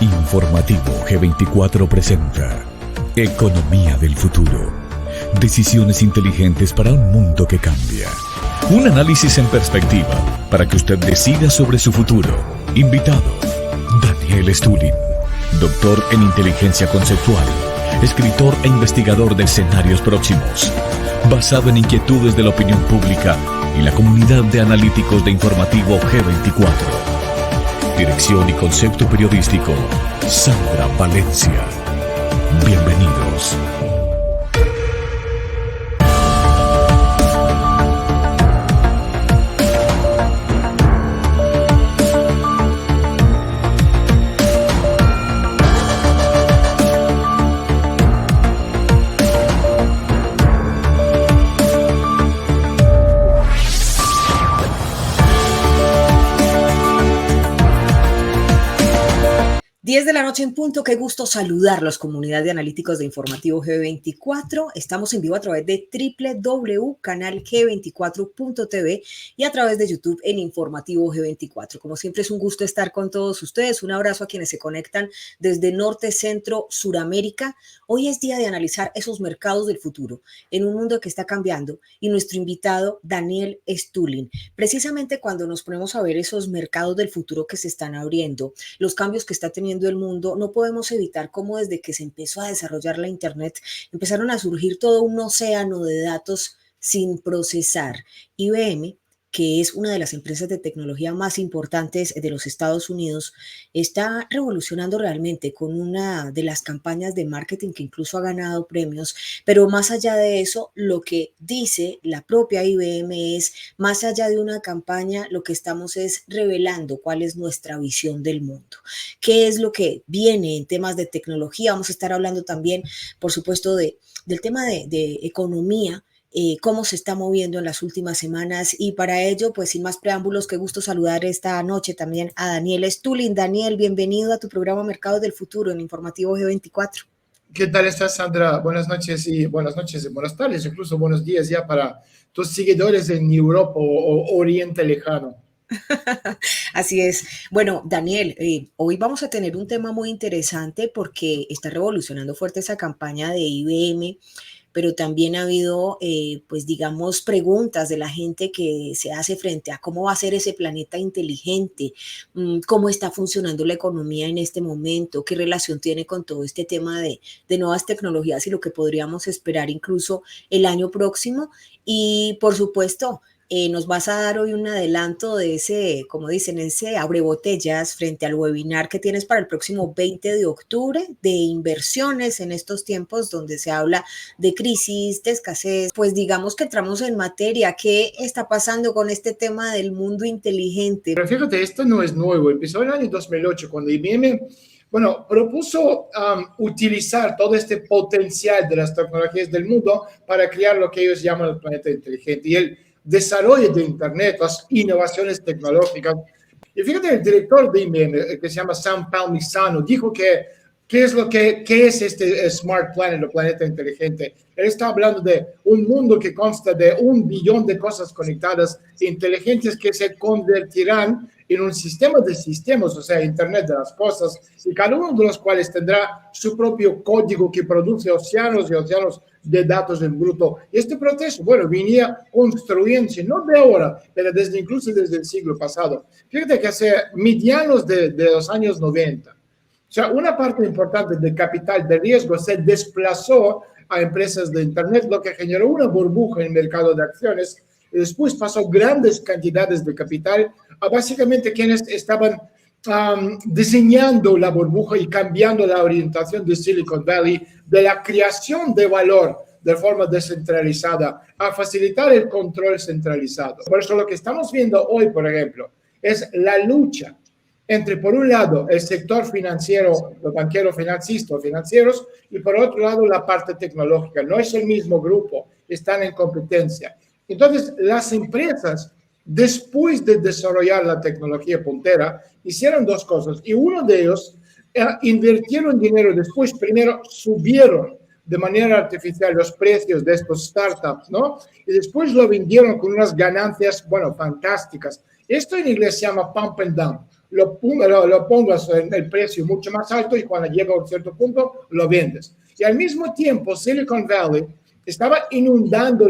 Informativo G24 presenta Economía del Futuro. Decisiones inteligentes para un mundo que cambia. Un análisis en perspectiva para que usted decida sobre su futuro. Invitado, Daniel Stulin, doctor en inteligencia conceptual, escritor e investigador de escenarios próximos, basado en inquietudes de la opinión pública y la comunidad de analíticos de Informativo G24. Dirección y concepto periodístico, Sandra Valencia. Bienvenidos. De la noche en punto, qué gusto saludarlos, comunidad de analíticos de Informativo G24. Estamos en vivo a través de www.canalg24.tv y a través de YouTube en Informativo G24. Como siempre es un gusto estar con todos ustedes. Un abrazo a quienes se conectan desde Norte, Centro, Suramérica. Hoy es día de analizar esos mercados del futuro en un mundo que está cambiando y nuestro invitado Daniel Stulin. Precisamente cuando nos ponemos a ver esos mercados del futuro que se están abriendo, los cambios que está teniendo el mundo, no podemos evitar cómo desde que se empezó a desarrollar la Internet empezaron a surgir todo un océano de datos sin procesar. IBM, que es una de las empresas de tecnología más importantes de los Estados Unidos, está revolucionando realmente con una de las campañas de marketing que incluso ha ganado premios, pero más allá de eso, lo que dice la propia IBM es, más allá de una campaña, lo que estamos es revelando cuál es nuestra visión del mundo, qué es lo que viene en temas de tecnología. Vamos a estar hablando también, por supuesto, del tema de economía, cómo se está moviendo en las últimas semanas, y para ello, pues sin más preámbulos, qué gusto saludar esta noche también a Daniel Stulin. Daniel, bienvenido a tu programa Mercados del Futuro en Informativo G24. ¿Qué tal estás, Sandra? Buenas noches y buenas tardes, incluso buenos días ya para tus seguidores en Europa o Oriente Lejano. Así es. Bueno, Daniel, hoy vamos a tener un tema muy interesante porque está revolucionando fuerte esa campaña de IBM, pero también ha habido, pues digamos, preguntas de la gente que se hace frente a cómo va a ser ese planeta inteligente, cómo está funcionando la economía en este momento, qué relación tiene con todo este tema de nuevas tecnologías y lo que podríamos esperar incluso el año próximo. Y por supuesto, nos vas a dar hoy un adelanto de ese, como dicen, ese abrebotellas frente al webinar que tienes para el próximo 20 de octubre de inversiones en estos tiempos donde se habla de crisis, de escasez. Pues digamos que entramos en materia. ¿Qué está pasando con este tema del mundo inteligente? Pero fíjate, esto no es nuevo. Empezó en el año 2008 cuando IBM propuso utilizar todo este potencial de las tecnologías del mundo para crear lo que ellos llaman el planeta inteligente. Y el desarrollo de Internet, las innovaciones tecnológicas. Y fíjate, el director de IBM, que se llama Sam Palmisano, dijo que ¿qué es este Smart Planet o planeta inteligente? Él está hablando de un mundo que consta de 1 billón de cosas conectadas inteligentes que se convertirán en un sistema de sistemas, o sea, Internet de las cosas, y cada uno de los cuales tendrá su propio código que produce océanos y océanos de datos en bruto. Y este proceso, venía construyéndose, no de ahora, pero incluso desde el siglo pasado. Fíjate que hacia medianos de los años 90, o sea, una parte importante del capital de riesgo se desplazó a empresas de Internet, lo que generó una burbuja en el mercado de acciones, y después pasó grandes cantidades de capital a básicamente quienes estaban diseñando la burbuja y cambiando la orientación de Silicon Valley de la creación de valor de forma descentralizada a facilitar el control centralizado. Por eso lo que estamos viendo hoy, por ejemplo, es la lucha entre, por un lado, el sector financiero, los banqueros financieros, y por otro lado, la parte tecnológica. No es el mismo grupo, están en competencia. Entonces, las empresas, después de desarrollar la tecnología puntera, hicieron dos cosas. Y uno de ellos, invirtieron dinero después. Primero, subieron de manera artificial los precios de estos startups, ¿no? Y después lo vendieron con unas ganancias, fantásticas. Esto en inglés se llama pump and dump. lo pongas en el precio mucho más alto y cuando llega a un cierto punto lo vendes. Y al mismo tiempo Silicon Valley estaba inundando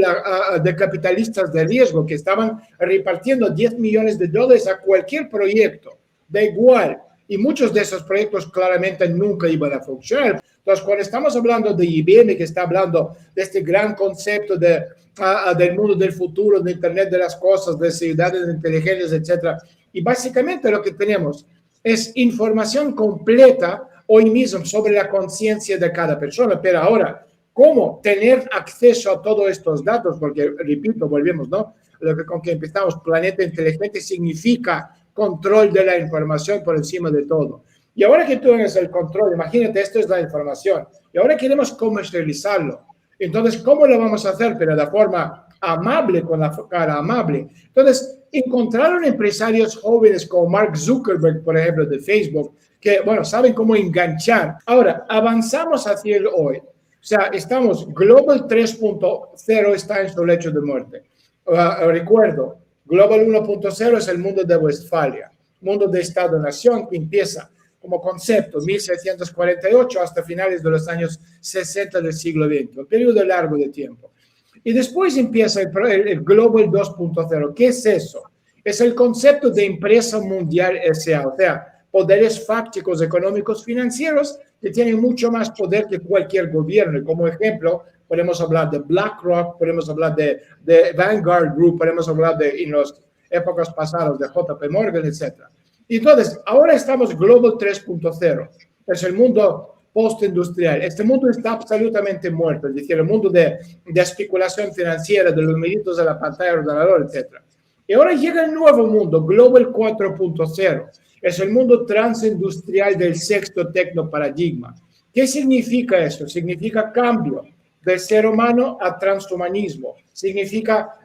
de capitalistas de riesgo que estaban repartiendo $10 millones a cualquier proyecto, da igual. Y muchos de esos proyectos claramente nunca iban a funcionar. Entonces, cuando estamos hablando de IBM, que está hablando de este gran concepto del mundo del futuro, de Internet de las cosas, de ciudades inteligentes, etc. Y básicamente lo que tenemos es información completa hoy mismo sobre la conciencia de cada persona. Pero ahora, ¿cómo tener acceso a todos estos datos? Porque, repito, volvemos, ¿no? Con que empezamos, planeta inteligente significa control de la información por encima de todo. Y ahora que tú tienes el control, imagínate, esto es la información, y ahora queremos comercializarlo. Entonces, ¿cómo lo vamos a hacer? Pero de forma amable, con la cara amable. Entonces, encontraron empresarios jóvenes como Mark Zuckerberg, por ejemplo, de Facebook, que, bueno, saben cómo enganchar. Ahora, avanzamos hacia el hoy. O sea, Global 3.0 está en su lecho de muerte. Recuerdo, Global 1.0 es el mundo de Westfalia, mundo de Estado-Nación que empieza como concepto 1648 hasta finales de los años 60 del siglo XX, un periodo largo de tiempo. Y después empieza el Global 2.0. ¿Qué es eso? Es el concepto de empresa mundial S.A., o sea, poderes fácticos económicos financieros que tienen mucho más poder que cualquier gobierno. Y como ejemplo, podemos hablar de BlackRock, podemos hablar de Vanguard Group, podemos hablar en las épocas pasadas de JP Morgan, etc. Entonces, ahora estamos Global 3.0. Es el mundo postindustrial. Este mundo está absolutamente muerto, es decir, el mundo de especulación financiera, de los numeritos de la pantalla del ordenador, etc. Y ahora llega el nuevo mundo, Global 4.0. Es el mundo transindustrial del sexto tecnoparadigma. ¿Qué significa eso? Significa cambio del ser humano a transhumanismo. Significa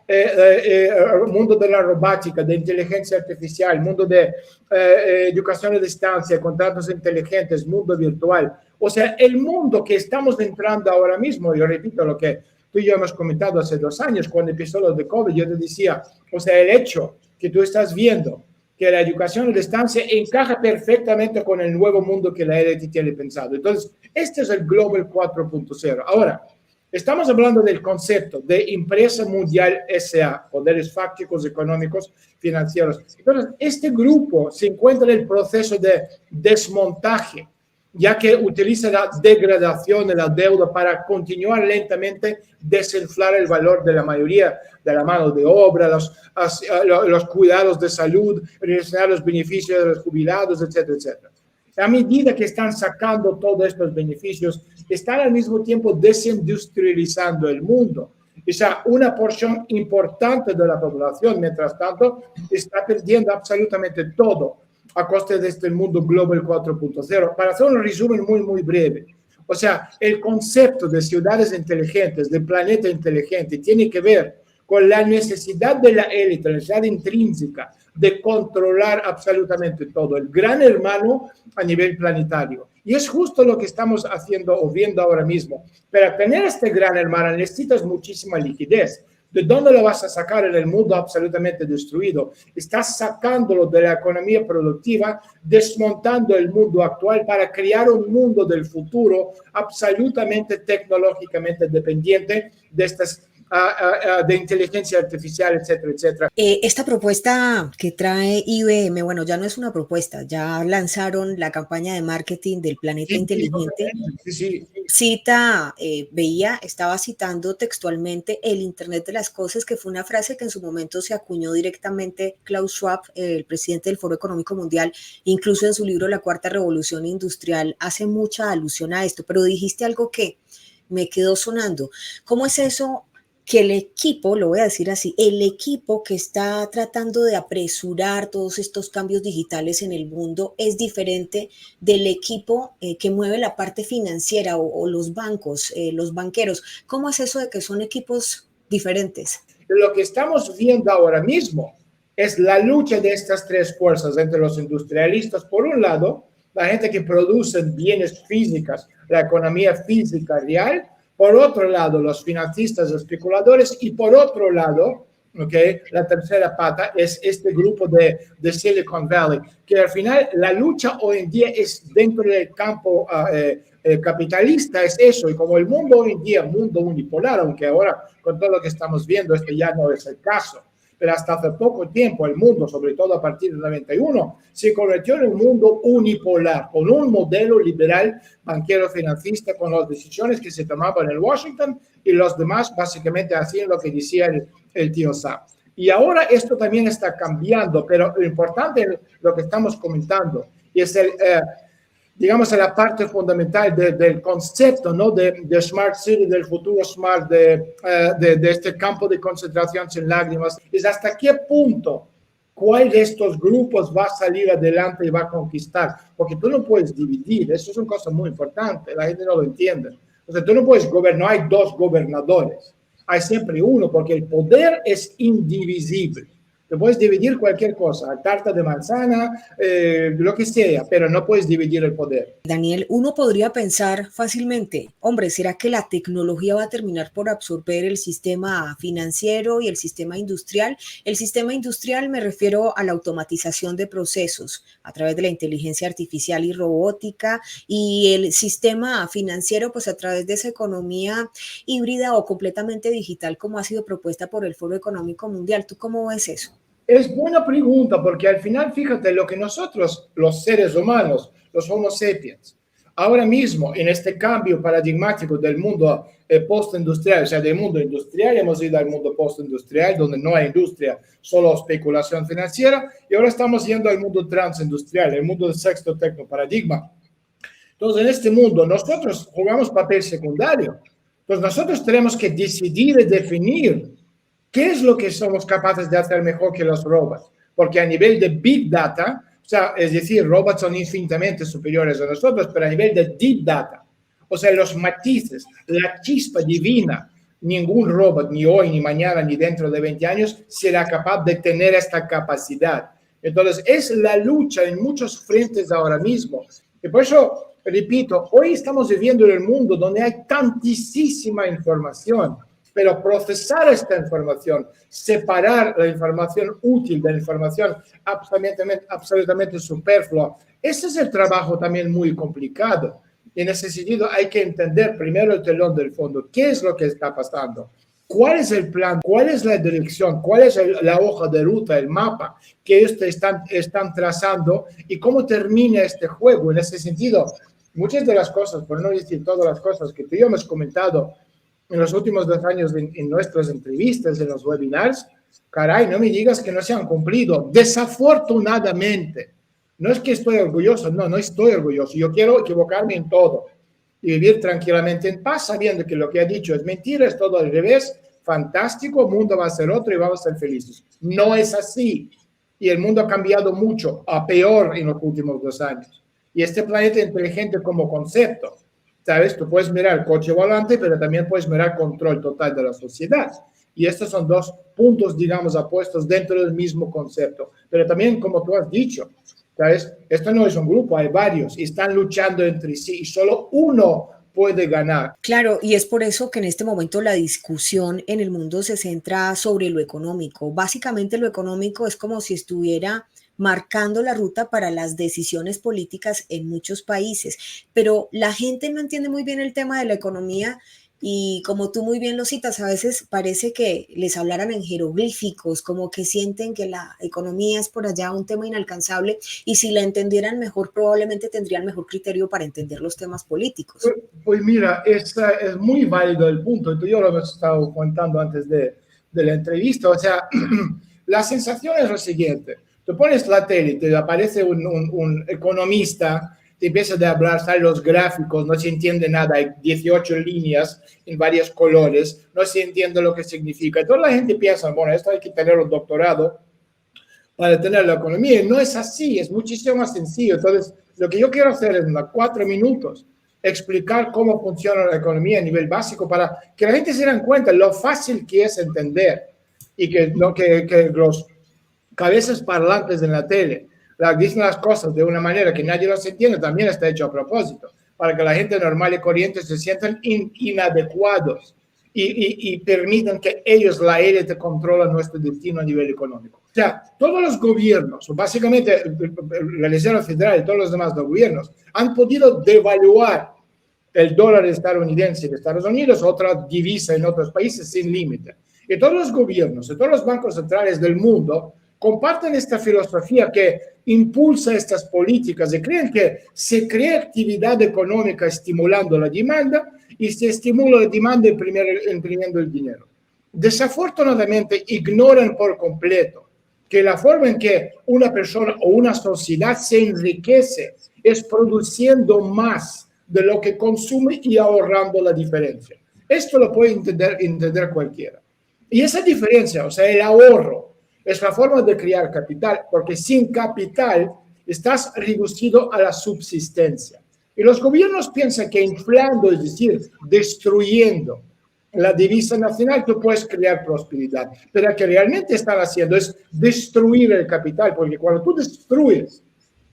mundo de la robótica, de inteligencia artificial, mundo de educación a distancia, contratos inteligentes, mundo virtual. O sea, el mundo que estamos entrando ahora mismo, yo repito lo que tú y yo hemos comentado hace 2 años, cuando empezó lo de COVID, yo te decía, o sea, el hecho que tú estás viendo que la educación a distancia encaja perfectamente con el nuevo mundo que la élite tiene pensado. Entonces, este es el Global 4.0. Ahora, estamos hablando del concepto de empresa mundial S.A., poderes fácticos, económicos, financieros. Entonces, este grupo se encuentra en el proceso de desmontaje, ya que utiliza la degradación de la deuda para continuar lentamente desinflar el valor de la mayoría de la mano de obra, los cuidados de salud, relacionar los beneficios de los jubilados, etcétera, etcétera. A medida que están sacando todos estos beneficios, están al mismo tiempo desindustrializando el mundo. O sea, una porción importante de la población, mientras tanto, está perdiendo absolutamente todo a costa de este mundo Global 4.0. Para hacer un resumen muy, muy breve. O sea, el concepto de ciudades inteligentes, de planeta inteligente, tiene que ver con la necesidad de la élite, la necesidad intrínseca de controlar absolutamente todo, el gran hermano a nivel planetario. Y es justo lo que estamos haciendo o viendo ahora mismo. Para tener este gran hermano necesitas muchísima liquidez. ¿De dónde lo vas a sacar en el mundo absolutamente destruido? Estás sacándolo de la economía productiva, desmontando el mundo actual para crear un mundo del futuro absolutamente tecnológicamente dependiente de estas de inteligencia artificial, etcétera, etcétera. Esta propuesta que trae IBM, bueno, ya no es una propuesta, ya lanzaron la campaña de marketing del planeta inteligente. Sí. Estaba citando textualmente el Internet de las Cosas, que fue una frase que en su momento se acuñó directamente Klaus Schwab, el presidente del Foro Económico Mundial, incluso en su libro La Cuarta Revolución Industrial hace mucha alusión a esto, pero dijiste algo que me quedó sonando. ¿Cómo es eso? Que el equipo, lo voy a decir así, el equipo que está tratando de apresurar todos estos cambios digitales en el mundo es diferente del equipo que mueve la parte financiera o los bancos, los banqueros. ¿Cómo es eso de que son equipos diferentes? Lo que estamos viendo ahora mismo es la lucha de estas 3 fuerzas entre los industrialistas, por un lado, la gente que produce bienes físicos, la economía física real. Por otro lado, los financistas especuladores y por otro lado, ¿ok? La tercera pata es este grupo de Silicon Valley, que al final la lucha hoy en día es dentro del campo capitalista, es eso, y como el mundo hoy en día, mundo unipolar, aunque ahora con todo lo que estamos viendo, esto ya no es el caso, pero hasta hace poco tiempo el mundo, sobre todo a partir del 91, se convirtió en un mundo unipolar, con un modelo liberal banquero financista, con las decisiones que se tomaban en Washington y los demás básicamente hacían lo que decía el tío Sam. Y ahora esto también está cambiando, pero lo importante es lo que estamos comentando, y es digamos, la parte fundamental del concepto, ¿no? de Smart City, del futuro Smart, de este campo de concentración sin lágrimas, es hasta qué punto cuál de estos grupos va a salir adelante y va a conquistar, porque tú no puedes dividir, eso es una cosa muy importante, la gente no lo entiende. O sea, tú no puedes gobernar, no hay dos gobernadores, hay siempre uno, porque el poder es indivisible. Te puedes dividir cualquier cosa, tarta de manzana, lo que sea, pero no puedes dividir el poder. Daniel, uno podría pensar fácilmente, hombre, ¿será que la tecnología va a terminar por absorber el sistema financiero y el sistema industrial? El sistema industrial me refiero a la automatización de procesos a través de la inteligencia artificial y robótica, y el sistema financiero pues a través de esa economía híbrida o completamente digital como ha sido propuesta por el Foro Económico Mundial. ¿Tú cómo ves eso? Es buena pregunta, porque al final, fíjate, lo que nosotros, los seres humanos, los Homo sapiens, ahora mismo en este cambio paradigmático del mundo postindustrial, o sea, del mundo industrial, hemos ido al mundo postindustrial, donde no hay industria, solo especulación financiera, y ahora estamos yendo al mundo transindustrial, el mundo del sexto tecnoparadigma. Entonces, en este mundo, nosotros jugamos papel secundario. Entonces, nosotros tenemos que decidir y definir ¿qué es lo que somos capaces de hacer mejor que los robots? Porque a nivel de Big Data, o sea, es decir, robots son infinitamente superiores a nosotros, pero a nivel de Deep Data, o sea, los matices, la chispa divina, ningún robot, ni hoy, ni mañana, ni dentro de 20 años, será capaz de tener esta capacidad. Entonces, es la lucha en muchos frentes ahora mismo. Y por eso, repito, hoy estamos viviendo en el mundo donde hay tantísima información, pero procesar esta información, separar la información útil de la información absolutamente superflua, ese es el trabajo también muy complicado. Y en ese sentido hay que entender primero el telón del fondo, qué es lo que está pasando, cuál es el plan, cuál es la dirección, cuál es la hoja de ruta, el mapa que ellos están trazando y cómo termina este juego. En ese sentido, muchas de las cosas, por no decir todas las cosas que tú y yo hemos comentado en los últimos 2 años en nuestras entrevistas, en los webinars, caray, no me digas que no se han cumplido. Desafortunadamente, no es que estoy orgulloso, no estoy orgulloso. Yo quiero equivocarme en todo y vivir tranquilamente en paz, sabiendo que lo que ha dicho es mentira, es todo al revés, fantástico, el mundo va a ser otro y vamos a ser felices. No es así. Y el mundo ha cambiado mucho, a peor en los últimos 2 años. Y este planeta inteligente como concepto, ¿sabes? Tú puedes mirar coche volante, pero también puedes mirar control total de la sociedad. Y estos son 2 puntos, digamos, apuestos dentro del mismo concepto. Pero también, como tú has dicho, ¿sabes? Esto no es un grupo, hay varios y están luchando entre sí y solo uno puede ganar. Claro, y es por eso que en este momento la discusión en el mundo se centra sobre lo económico. Básicamente lo económico es como si estuviera marcando la ruta para las decisiones políticas en muchos países, pero la gente no entiende muy bien el tema de la economía y como tú muy bien lo citas, a veces parece que les hablaran en jeroglíficos, como que sienten que la economía es por allá un tema inalcanzable y si la entendieran mejor probablemente tendrían mejor criterio para entender los temas políticos. Pues mira, es muy válido el punto, tú y yo lo hemos estado contando antes de la entrevista, o sea, la sensación es lo siguiente. Tú pones la tele, te aparece un economista, te empieza a hablar, salen los gráficos, no se entiende nada, hay 18 líneas en varios colores, no se entiende lo que significa. Toda la gente piensa, bueno, esto hay que tener un doctorado para tener la economía. Y no es así, es muchísimo más sencillo. Entonces, lo que yo quiero hacer es en 4 minutos explicar cómo funciona la economía a nivel básico para que la gente se den cuenta lo fácil que es entender y que los cabezas parlantes en la tele dicen las cosas de una manera que nadie los entiende, también está hecho a propósito, para que la gente normal y corriente se sientan inadecuados y permitan que ellos, la élite, controlen nuestro destino a nivel económico. O sea, todos los gobiernos, básicamente la Reserva Federal y todos los demás gobiernos, han podido devaluar el dólar estadounidense de Estados Unidos, otra divisa en otros países sin límite. Y todos los gobiernos y todos los bancos centrales del mundo comparten esta filosofía que impulsa estas políticas y creen que se crea actividad económica estimulando la demanda y se estimula la demanda imprimiendo el dinero. Desafortunadamente ignoran por completo que la forma en que una persona o una sociedad se enriquece es produciendo más de lo que consume y ahorrando la diferencia. Esto lo puede entender cualquiera. Y esa diferencia, o sea, el ahorro, es la forma de crear capital, porque sin capital estás reducido a la subsistencia. Y los gobiernos piensan que inflando, es decir, destruyendo la divisa nacional, tú puedes crear prosperidad. Pero lo que realmente están haciendo es destruir el capital, porque cuando tú destruyes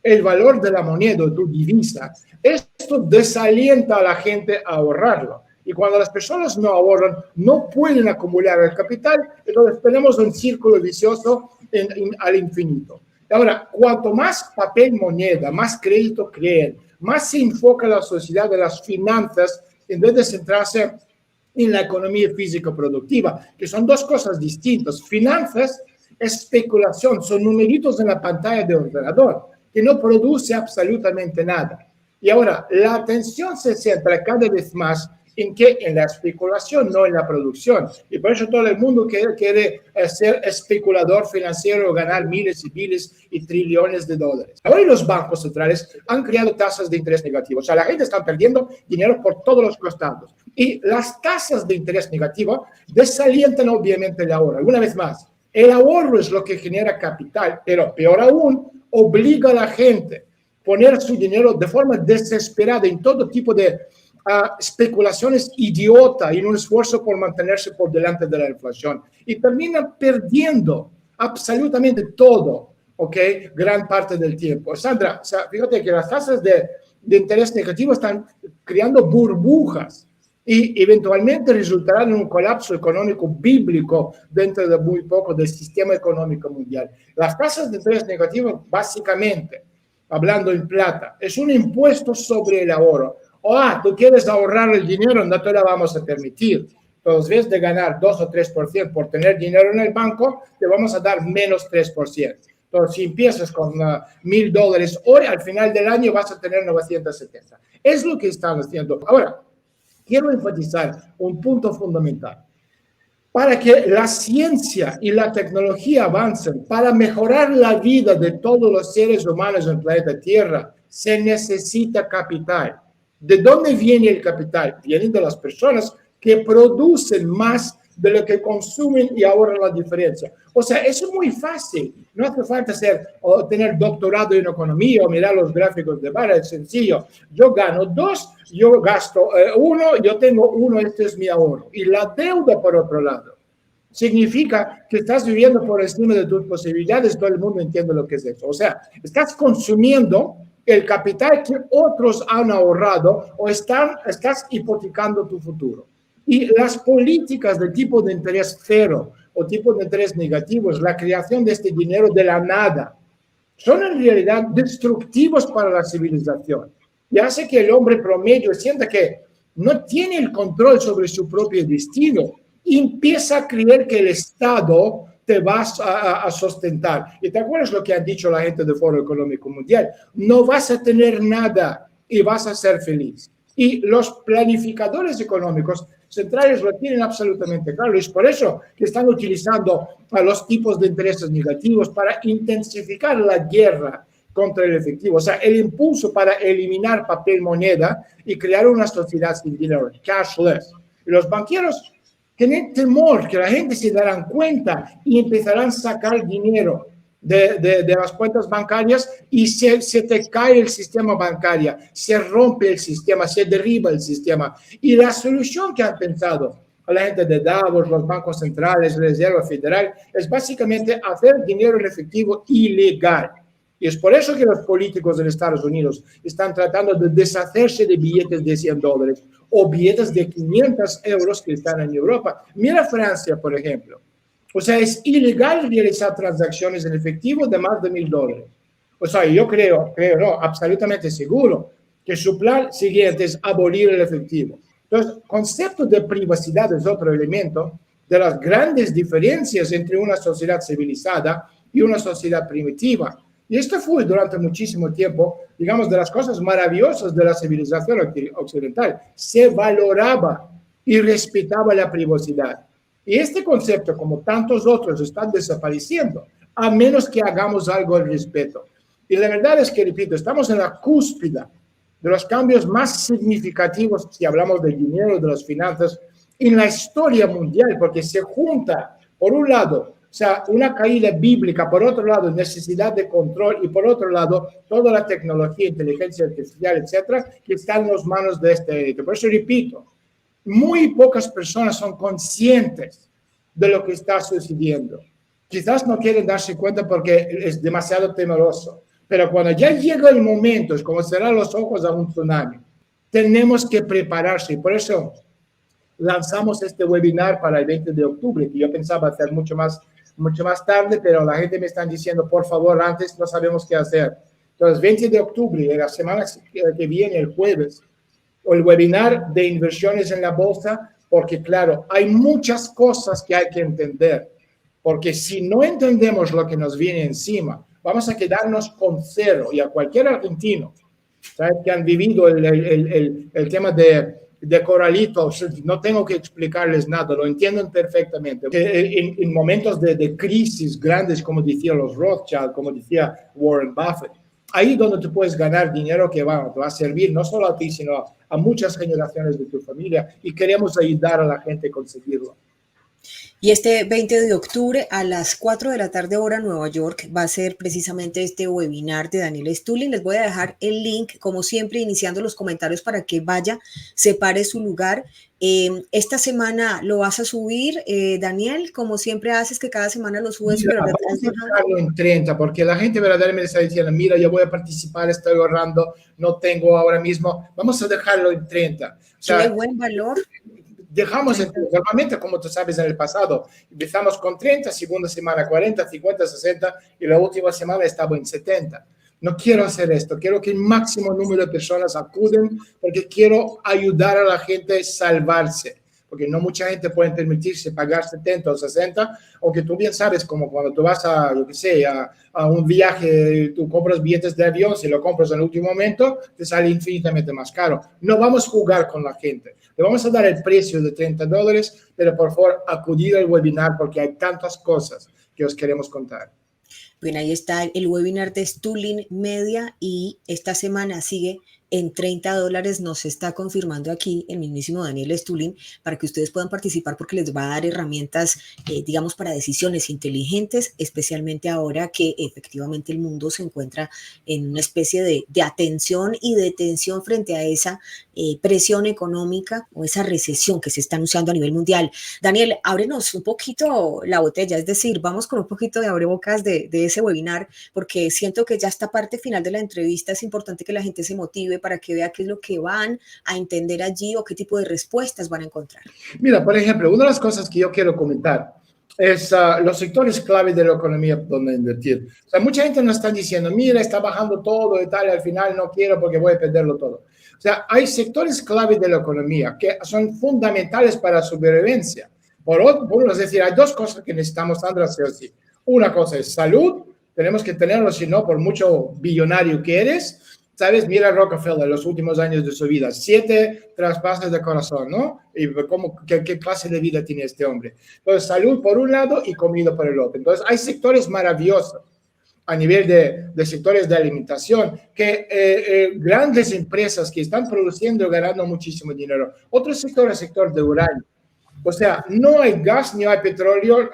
el valor de la moneda o tu divisa, esto desalienta a la gente a ahorrarlo. Y cuando las personas no ahorran, no pueden acumular el capital, entonces tenemos un círculo vicioso al infinito. Ahora, cuanto más papel moneda, más crédito creen, más se enfoca la sociedad de las finanzas en vez de centrarse en la economía física productiva, que son dos cosas distintas. Finanzas es especulación, son numeritos en la pantalla de ordenador, que no produce absolutamente nada. Y ahora, la atención se centra cada vez más en la especulación, no en la producción. Y por eso todo el mundo quiere ser especulador financiero, ganar miles y miles y trillones de dólares. Ahora los bancos centrales han creado tasas de interés negativos. O sea, la gente está perdiendo dinero por todos los costados. Y las tasas de interés negativo desalientan obviamente el ahorro. Alguna vez más, el ahorro es lo que genera capital, pero peor aún, obliga a la gente a poner su dinero de forma desesperada en todo tipo de especulaciones idiota y en un esfuerzo por mantenerse por delante de la inflación. Y terminan perdiendo absolutamente todo, ¿ok? Gran parte del tiempo. Sandra, o sea, fíjate que las tasas de interés negativo están creando burbujas y eventualmente resultarán en un colapso económico bíblico dentro de muy poco del sistema económico mundial. Las tasas de interés negativo, básicamente, hablando en plata, es un impuesto sobre el ahorro. Tú quieres ahorrar el dinero, no te la vamos a permitir. Entonces, en vez de ganar 2 o 3% por tener dinero en el banco, te vamos a dar menos 3%. Entonces, si empiezas con $1,000 hoy, al final del año vas a tener 970. Es lo que están haciendo. Ahora, quiero enfatizar un punto fundamental. Para que la ciencia y la tecnología avancen, para mejorar la vida de todos los seres humanos en el planeta Tierra, se necesita capital. ¿De dónde viene el capital? Viene de las personas que producen más de lo que consumen y ahorran la diferencia. O sea, eso es muy fácil. No hace falta tener doctorado en economía o mirar los gráficos de barra. Es sencillo. Yo gano 2, yo gasto 1, yo tengo 1, este es mi ahorro. Y la deuda, por otro lado, significa que estás viviendo por encima de tus posibilidades. Todo el mundo entiende lo que es eso. O sea, estás consumiendo el capital que otros han ahorrado o estás hipotecando tu futuro. Y las políticas de tipo de interés cero o tipo de interés negativo, la creación de este dinero de la nada, son en realidad destructivos para la civilización. Y hace que el hombre promedio sienta que no tiene el control sobre su propio destino y empieza a creer que el Estado te vas a sustentar. ¿Y te acuerdas lo que han dicho la gente del Foro Económico Mundial? No vas a tener nada y vas a ser feliz. Y los planificadores económicos centrales lo tienen absolutamente claro. Y es por eso que están utilizando a los tipos de intereses negativos para intensificar la guerra contra el efectivo. O sea, el impulso para eliminar papel moneda y crear una sociedad sin dinero, cashless. Y los banqueros tienen temor que la gente se darán cuenta y empezarán a sacar dinero de las cuentas bancarias y se te cae el sistema bancario, se rompe el sistema, se derriba el sistema. Y la solución que han pensado la gente de Davos, los bancos centrales, la Reserva Federal, es básicamente hacer dinero en efectivo ilegal. Y es por eso que los políticos de Estados Unidos están tratando de deshacerse de billetes de $100 o billetes de 500 euros que están en Europa. Mira Francia, por ejemplo. O sea, es ilegal realizar transacciones en efectivo de más de $1.000. O sea, yo creo, no, absolutamente seguro que su plan siguiente es abolir el efectivo. Entonces, concepto de privacidad es otro elemento de las grandes diferencias entre una sociedad civilizada y una sociedad primitiva. Y esto fue durante muchísimo tiempo, digamos, de las cosas maravillosas de la civilización occidental. Se valoraba y respetaba la privacidad. Y este concepto, como tantos otros, están desapareciendo, a menos que hagamos algo al respecto. Y la verdad es que, repito, estamos en la cúspide de los cambios más significativos, si hablamos del dinero, de las finanzas, en la historia mundial, porque se junta, por un lado, o sea, una caída bíblica, por otro lado, necesidad de control, y por otro lado, toda la tecnología, inteligencia artificial, etcétera, que está en las manos de este élite. Por eso repito, muy pocas personas son conscientes de lo que está sucediendo. Quizás no quieren darse cuenta porque es demasiado temeroso, pero cuando ya llega el momento, es como cerrar los ojos a un tsunami. Tenemos que prepararse, y por eso lanzamos este webinar para el 20 de octubre, que yo pensaba hacer mucho más tarde, pero la gente me está diciendo, por favor, antes no sabemos qué hacer. Entonces, 20 de octubre, la semana que viene, el jueves, el webinar de inversiones en la bolsa, porque claro, hay muchas cosas que hay que entender, porque si no entendemos lo que nos viene encima, vamos a quedarnos con cero. Y a cualquier argentino, ¿sabes?, que han vivido el tema de Corralito, no tengo que explicarles nada, lo entienden perfectamente. En momentos de crisis grandes, como decían los Rothschild, como decía Warren Buffett, ahí donde tú puedes ganar dinero que te va a servir no solo a ti, sino a muchas generaciones de tu familia, y queremos ayudar a la gente a conseguirlo. Y este 20 de octubre a las 4 de la tarde hora Nueva York va a ser precisamente este webinar de Daniel Stulin. Les voy a dejar el link, como siempre, iniciando los comentarios para que vaya, separe su lugar. Esta semana lo vas a subir, Daniel, como siempre haces, que cada semana lo subes. Mira, pero vamos a dejarlo en 30, porque la gente verdaderamente está diciendo, mira, yo voy a participar, estoy ahorrando, no tengo ahora mismo. Vamos a dejarlo en 30. O sea, tiene buen valor. Dejamos, normalmente, como tú sabes, en el pasado, empezamos con 30, segunda semana 40, 50, 60, y la última semana estaba en 70. No quiero hacer esto, quiero que el máximo número de personas acuden, porque quiero ayudar a la gente a salvarse, porque no mucha gente puede permitirse pagar 70 o 60, aunque tú bien sabes, como cuando tú vas a, yo qué sé, a un viaje, tú compras billetes de avión, si lo compras en el último momento, te sale infinitamente más caro. No vamos a jugar con la gente. Le vamos a dar el precio de $30, pero por favor, acudir al webinar porque hay tantas cosas que os queremos contar. Bien, ahí está el webinar de Stulin Media y esta semana sigue en $30, nos está confirmando aquí el mismísimo Daniel Stulin, para que ustedes puedan participar porque les va a dar herramientas, digamos, para decisiones inteligentes, especialmente ahora que efectivamente el mundo se encuentra en una especie de atención y de tensión frente a esa presión económica o esa recesión que se está anunciando a nivel mundial. Daniel, ábrenos un poquito la botella, es decir, vamos con un poquito de abrebocas de ese webinar, porque siento que ya esta parte final de la entrevista es importante que la gente se motive para que vea qué es lo que van a entender allí o qué tipo de respuestas van a encontrar. Mira, por ejemplo, una de las cosas que yo quiero comentar es los sectores clave de la economía donde invertir. O sea, mucha gente nos está diciendo, mira, está bajando todo y tal, y al final no quiero porque voy a perderlo todo. O sea, hay sectores clave de la economía que son fundamentales para la supervivencia. Es decir, hay dos cosas que necesitamos, Sandra, sí o sí. Una cosa es salud, tenemos que tenerlo, si no, por mucho billonario que eres. ¿Sabes? Mira Rockefeller, los últimos años de su vida, 7 traspases de corazón, ¿no? Y ¿qué clase de vida tiene este hombre? Entonces, salud por un lado y comida por el otro. Entonces, hay sectores maravillosos a nivel de sectores de alimentación, que grandes empresas que están produciendo y ganando muchísimo dinero. Otro sector es el sector de uranio. O sea, no hay gas ni hay petróleo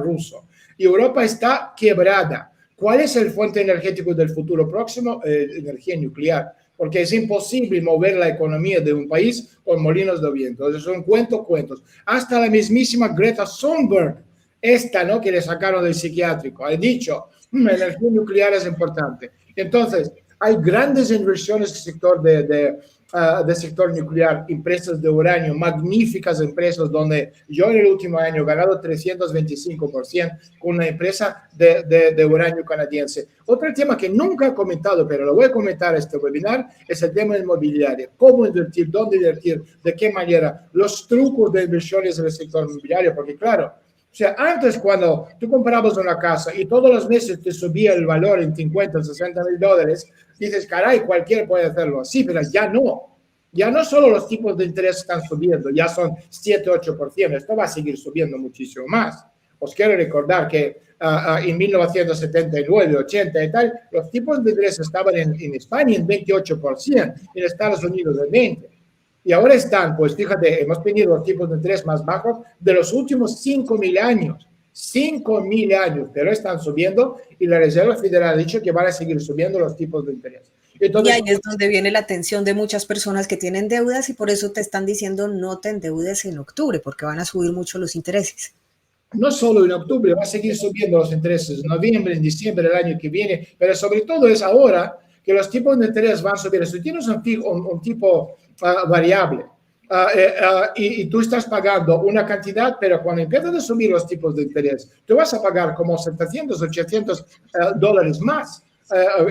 ruso. Y Europa está quebrada. ¿Cuál es el fuente energético del futuro próximo? Energía nuclear, porque es imposible mover la economía de un país con molinos de viento. Entonces son cuentos. Hasta la mismísima Greta Thunberg, esta, ¿no?, que le sacaron del psiquiátrico, ha dicho, energía nuclear es importante. Entonces, hay grandes inversiones en el sector del sector nuclear, empresas de uranio, magníficas empresas donde yo en el último año he ganado 325% con una empresa de uranio canadiense. Otro tema que nunca he comentado, pero lo voy a comentar en este webinar, es el tema inmobiliario. ¿Cómo invertir? ¿Dónde invertir? ¿De qué manera? Los trucos de inversiones en el sector inmobiliario, porque claro, o sea, antes cuando tú comprabas una casa y todos los meses te subía el valor en 50, 60 mil dólares, dices, caray, cualquiera puede hacerlo así, pero ya no. Ya no solo los tipos de interés están subiendo, ya son 7, 8%. Esto va a seguir subiendo muchísimo más. Os quiero recordar que en 1979, 80 y tal, los tipos de interés estaban en España en 28%, en Estados Unidos en 20%. Y ahora están, pues fíjate, hemos tenido los tipos de interés más bajos de los últimos 5.000 años. 5.000 años, pero están subiendo y la Reserva Federal ha dicho que van a seguir subiendo los tipos de interés. Entonces, y ahí es donde viene la atención de muchas personas que tienen deudas y por eso te están diciendo no te endeudes en octubre porque van a subir mucho los intereses. No solo en octubre, va a seguir subiendo los intereses en noviembre, en diciembre del año que viene, pero sobre todo es ahora que los tipos de interés van a subir. Si tienes un tipo variable y tú estás pagando una cantidad, pero cuando empiezan a subir los tipos de interés, tú vas a pagar como 700, 800 dólares más.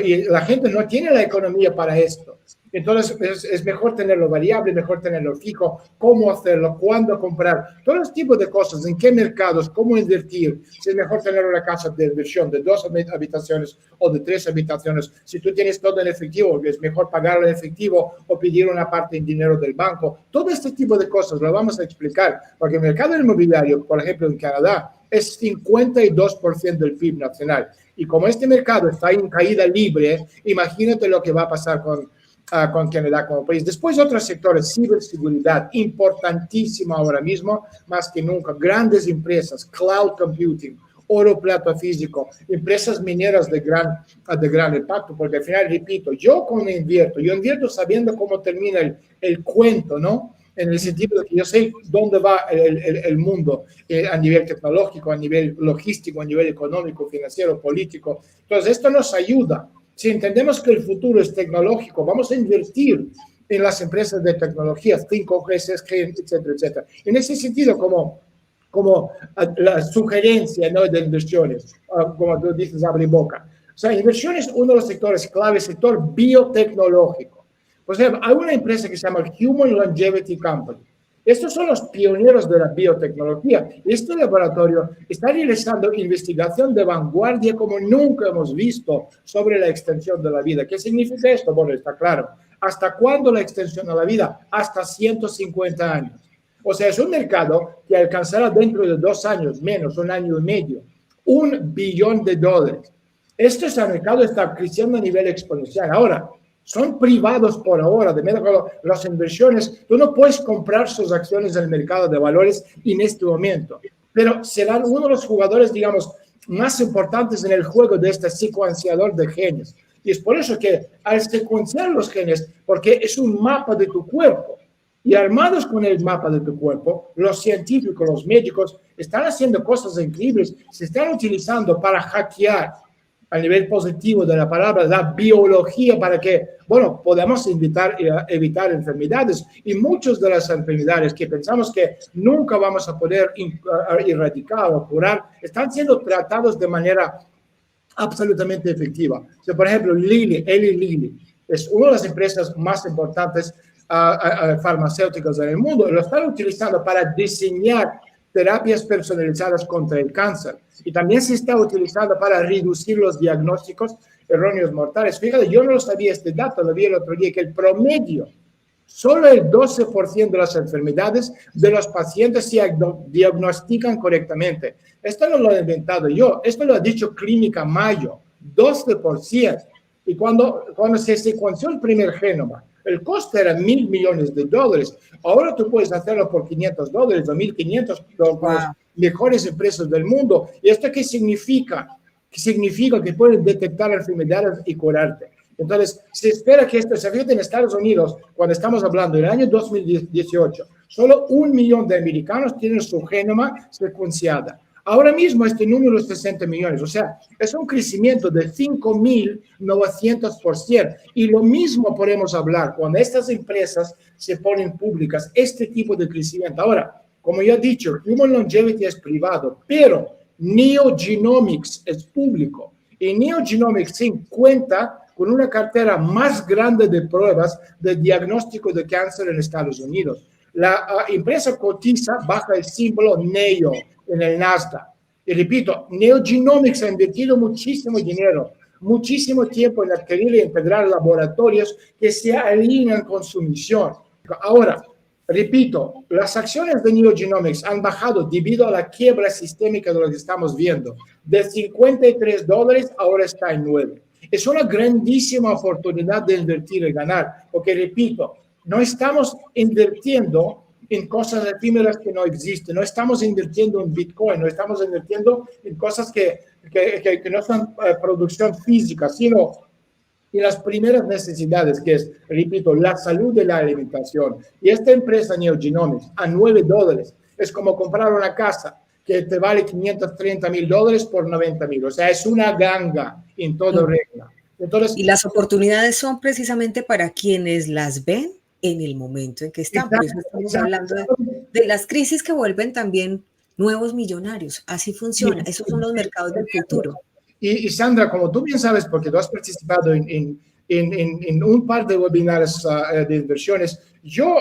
Y la gente no tiene la economía para esto. Entonces es mejor tenerlo variable, mejor tenerlo fijo, cómo hacerlo, cuándo comprar, todos los tipos de cosas, en qué mercados, cómo invertir. Si es mejor tener una casa de inversión de 2 habitaciones o de 3 habitaciones. Si tú tienes todo en efectivo, es mejor pagarlo en efectivo o pedir una parte en dinero del banco. Todo este tipo de cosas lo vamos a explicar, porque el mercado inmobiliario, por ejemplo, en Canadá, es 52% del PIB nacional. Y como este mercado está en caída libre, imagínate lo que va a pasar con Canadá como país. Después otros sectores, ciberseguridad, importantísimo ahora mismo, más que nunca. Grandes empresas, cloud computing, oro, plata físico, empresas mineras de gran impacto, porque al final, repito, yo invierto sabiendo cómo termina el cuento, ¿no? En el sentido de que yo sé dónde va el mundo a nivel tecnológico, a nivel logístico, a nivel económico, financiero, político. Entonces, esto nos ayuda. Si entendemos que el futuro es tecnológico, vamos a invertir en las empresas de tecnología, 5G, 6G, etcétera, etcétera. En ese sentido, como la sugerencia, ¿no?, de inversiones, como tú dices, abre boca. O sea, inversiones, uno de los sectores clave, sector biotecnológico. Por ejemplo, hay una empresa que se llama Human Longevity Company. Estos son los pioneros de la biotecnología. Este laboratorio está realizando investigación de vanguardia como nunca hemos visto sobre la extensión de la vida. ¿Qué significa esto? Bueno, está claro. ¿Hasta cuándo la extensión de la vida? Hasta 150 años. O sea, es un mercado que alcanzará dentro de 2 años, menos, 1 año y medio, $1 billón. Este mercado está creciendo a nivel exponencial. Ahora, son privados por ahora, de modo que las inversiones, tú no puedes comprar sus acciones en el mercado de valores en este momento, pero serán uno de los jugadores, digamos, más importantes en el juego de este secuenciador de genes. Y es por eso que al secuenciar los genes, porque es un mapa de tu cuerpo, y armados con el mapa de tu cuerpo, los científicos, los médicos, están haciendo cosas increíbles, se están utilizando para hackear a nivel positivo de la palabra, la biología para que, bueno, podamos evitar enfermedades y muchas de las enfermedades que pensamos que nunca vamos a poder erradicar o curar, están siendo tratados de manera absolutamente efectiva. O sea, por ejemplo, Eli Lilly es una de las empresas más importantes farmacéuticas en el mundo. Lo están utilizando para diseñar terapias personalizadas contra el cáncer. Y también se está utilizando para reducir los diagnósticos erróneos mortales. Fíjate, yo no lo sabía este dato, lo vi el otro día, que el promedio, solo el 12% de las enfermedades de los pacientes se diagnostican correctamente. Esto no lo he inventado yo, esto lo ha dicho Clínica Mayo, 12%. Y cuando se secuenció el primer genoma, el coste era $1.000 millones. Ahora tú puedes hacerlo por $500 o $1.500 con las mejores empresas del mundo. ¿Y esto qué significa? Significa que puedes detectar enfermedades y curarte. Entonces, se espera que esto se fije en Estados Unidos, cuando estamos hablando del año 2018, solo 1 millón de americanos tienen su genoma secuenciada. Ahora mismo este número es 60 millones, o sea, es un crecimiento de 5.900%. Y lo mismo podemos hablar cuando estas empresas se ponen públicas, este tipo de crecimiento. Ahora, como ya he dicho, Human Longevity es privado, pero NeoGenomics es público. Y NeoGenomics se cuenta con una cartera más grande de pruebas de diagnóstico de cáncer en Estados Unidos. La empresa cotiza bajo el símbolo NEO en el Nasdaq. Y repito, NeoGenomics ha invertido muchísimo dinero, muchísimo tiempo en adquirir e integrar laboratorios que se alinean con su misión. Ahora, repito, las acciones de NeoGenomics han bajado debido a la quiebra sistémica de lo que estamos viendo. De $53 ahora está en 9. Es una grandísima oportunidad de invertir y ganar, porque repito, no estamos invirtiendo en cosas efímeras que no existen, no estamos invirtiendo en Bitcoin, no estamos invirtiendo en cosas que no son producción física, sino en las primeras necesidades, que es, repito, la salud de la alimentación. Y esta empresa NeoGenomics a $9 es como comprar una casa que te vale $530,000 por $90,000. O sea, es una ganga en toda regla. Entonces, y las oportunidades son precisamente para quienes las ven en el momento en que están. Por eso estamos hablando de las crisis que vuelven también nuevos millonarios. Así funciona. Esos son los mercados del futuro. Y Sandra, como tú bien sabes, porque tú has participado en un par de webinars de inversiones, yo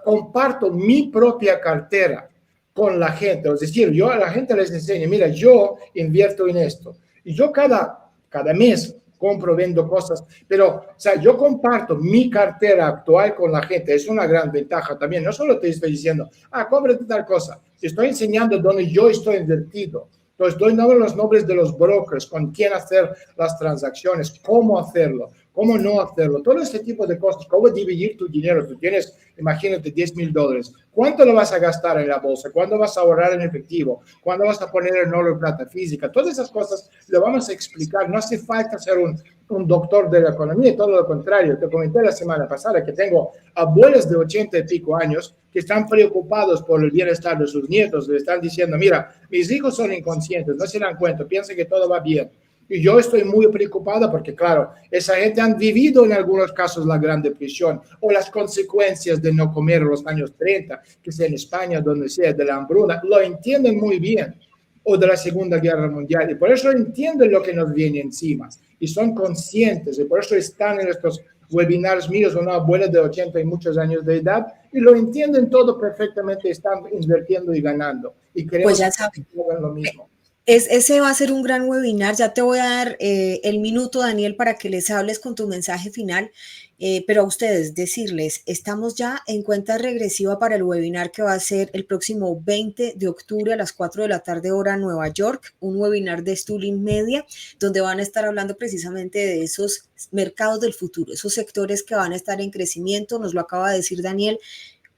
comparto mi propia cartera con la gente. Es decir, yo a la gente les enseño, mira, yo invierto en esto. Y yo cada mes compro, vendo cosas, pero, o sea, yo comparto mi cartera actual con la gente. Es una gran ventaja también. No solo te estoy diciendo, cómprate tal cosa. Te estoy enseñando dónde yo estoy invertido. Entonces, doy los nombres de los brokers, con quién hacer las transacciones, cómo hacerlo, cómo no hacerlo, todo este tipo de cosas, cómo dividir tu dinero. Tú tienes, imagínate, $10,000. ¿Cuánto lo vas a gastar en la bolsa? ¿Cuándo vas a ahorrar en efectivo? ¿Cuándo vas a poner en oro y plata física? Todas esas cosas lo vamos a explicar. No hace falta ser un doctor de la economía, todo lo contrario. Te comenté la semana pasada que tengo abuelos de 80 y pico años que están preocupados por el bienestar de sus nietos. Le están diciendo, mira, mis hijos son inconscientes, no se dan cuenta, piensan que todo va bien. Y yo estoy muy preocupada porque, claro, esa gente han vivido en algunos casos la Gran Depresión o las consecuencias de no comer en los años 30, que sea en España, donde sea, de la hambruna, lo entienden muy bien, o de la Segunda Guerra Mundial, y por eso entienden lo que nos viene encima, y son conscientes, y por eso están en estos webinars míos, una abuela de 80 y muchos años de edad, y lo entienden todo perfectamente, están invirtiendo y ganando, y queremos pues ya saben, que hagan lo mismo. Ese va a ser un gran webinar. Ya te voy a dar el minuto, Daniel, para que les hables con tu mensaje final. Pero a ustedes decirles, estamos ya en cuenta regresiva para el webinar que va a ser el próximo 20 de octubre a las 4 de la tarde hora Nueva York, un webinar de Stulin Media, donde van a estar hablando precisamente de esos mercados del futuro, esos sectores que van a estar en crecimiento. Nos lo acaba de decir Daniel,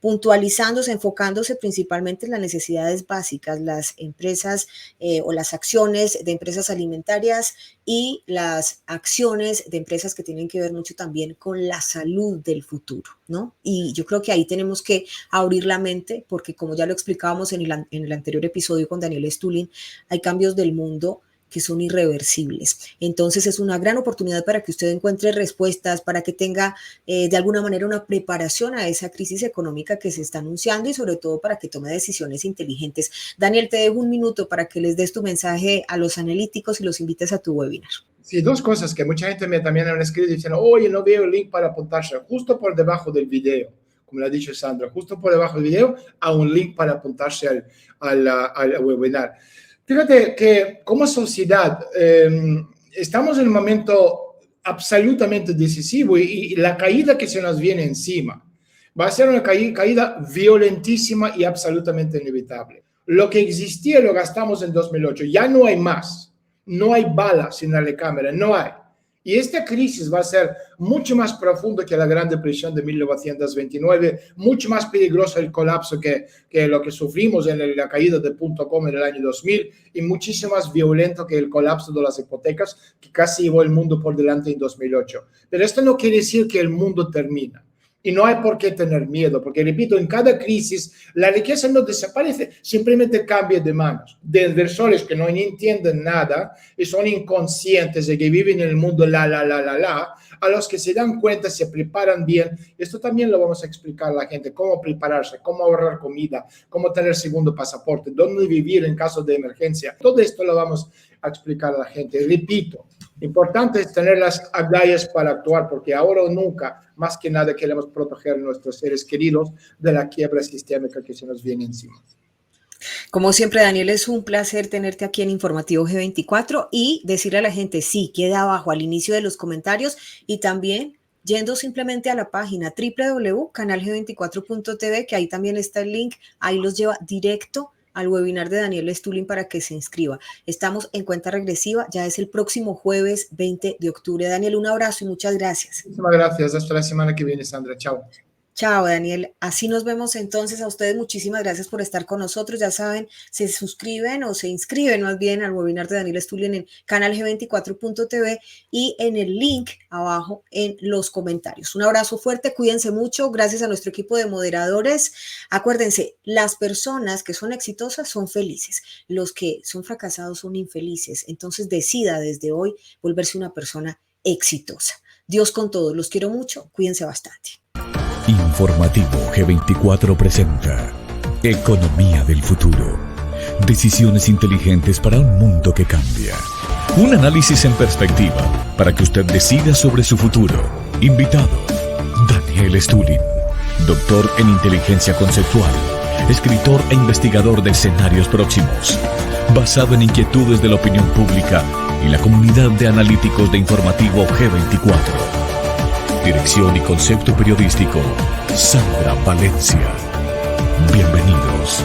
puntualizándose, enfocándose principalmente en las necesidades básicas, las empresas o las acciones de empresas alimentarias y las acciones de empresas que tienen que ver mucho también con la salud del futuro, ¿no? Y yo creo que ahí tenemos que abrir la mente porque, como ya lo explicábamos en el anterior episodio con Daniel Stulin, hay cambios del mundo que son irreversibles. Entonces es una gran oportunidad para que usted encuentre respuestas, para que tenga de alguna manera una preparación a esa crisis económica que se está anunciando y sobre todo para que tome decisiones inteligentes. Daniel, te dejo un minuto para que les des tu mensaje a los analíticos y los invites a tu webinar. Sí, dos cosas que mucha gente me también han escrito diciendo, oye, no veo el link para apuntarse, justo por debajo del video, como lo ha dicho Sandra, justo por debajo del video, hay un link para apuntarse al webinar. Fíjate que como sociedad estamos en un momento absolutamente decisivo y la caída que se nos viene encima va a ser una caída violentísima y absolutamente inevitable. Lo que existía lo gastamos en 2008, ya no hay más, no hay balas en la recámara, no hay. Y esta crisis va a ser mucho más profunda que la Gran Depresión de 1929, mucho más peligroso el colapso que lo que sufrimos en la caída de .com en el año 2000 y muchísimo más violento que el colapso de las hipotecas que casi llevó el mundo por delante en 2008. Pero esto no quiere decir que el mundo termina. Y no hay por qué tener miedo, porque repito, en cada crisis la riqueza no desaparece, simplemente cambia de manos. De inversores que no entienden nada y son inconscientes de que viven en el mundo a los que se dan cuenta, se preparan bien. Esto también lo vamos a explicar a la gente, cómo prepararse, cómo ahorrar comida, cómo tener segundo pasaporte, dónde vivir en caso de emergencia. Todo esto lo vamos a explicar a la gente. Repito, importante es tener las agallas para actuar, porque ahora o nunca, más que nada, queremos proteger a nuestros seres queridos de la quiebra sistémica que se nos viene encima. Como siempre, Daniel, es un placer tenerte aquí en Informativo G24 y decirle a la gente, sí, queda abajo al inicio de los comentarios y también yendo simplemente a la página www.canalg24.tv, que ahí también está el link, ahí los lleva directo al webinar de Daniel Stulin para que se inscriba. Estamos en cuenta regresiva, ya es el próximo jueves 20 de octubre. Daniel, un abrazo y muchas gracias. Muchísimas gracias, hasta la semana que viene, Sandra. Chao. Chao, Daniel. Así nos vemos entonces. A ustedes muchísimas gracias por estar con nosotros. Ya saben, se suscriben o se inscriben más bien al webinar de Daniel Stulin en canalg24.tv y en el link abajo en los comentarios. Un abrazo fuerte, cuídense mucho. Gracias a nuestro equipo de moderadores. Acuérdense, las personas que son exitosas son felices. Los que son fracasados son infelices. Entonces decida desde hoy volverse una persona exitosa. Dios con todos. Los quiero mucho. Cuídense bastante. Informativo G24 presenta Economía del Futuro. Decisiones inteligentes para un mundo que cambia. Un análisis en perspectiva para que usted decida sobre su futuro. Invitado, Daniel Stulin, doctor en inteligencia conceptual, escritor e investigador de escenarios próximos, basado en inquietudes de la opinión pública y la comunidad de analíticos de Informativo G24. Dirección y concepto periodístico, Sandra Valencia. Bienvenidos.